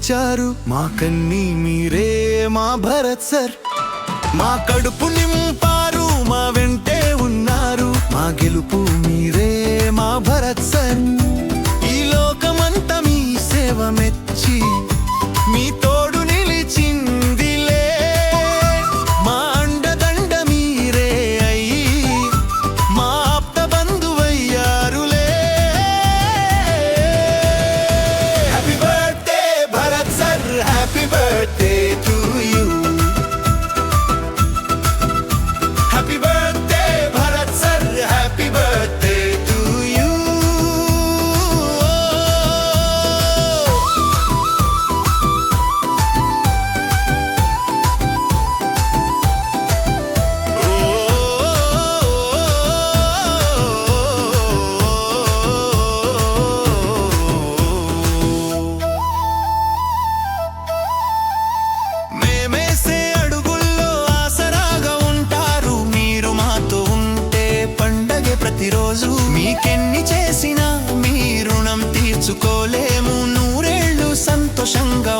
నిలిచారు. మా కన్నీ మీరే మా భరత్ సర్. మా కడుపు నింపారు, మా వెంటే ఉన్నారు. మా గెలుపు మీరే మా భరత్ సర్. ఈ లోకమంతా మీ సేవ మెచ్చి మీ తోడు నిలిచిందిలే. మా అండదండ మీరే అయ్యి మా ఆప్త బంధువయ్యారులే. Happy birthday Bharat sir, happy birthday to you. Happy birthday Bharat sir, happy birthday to you. మేమేసే అడుగుల్లో ఆసరాగా ఉంటారు. మీరు మాతో ఉంటే పండగే ప్రతిరోజు. మీకెన్ని చేసినా మీ రుణం తీర్చుకోలేము. నూరేళ్ళు సంతోషంగా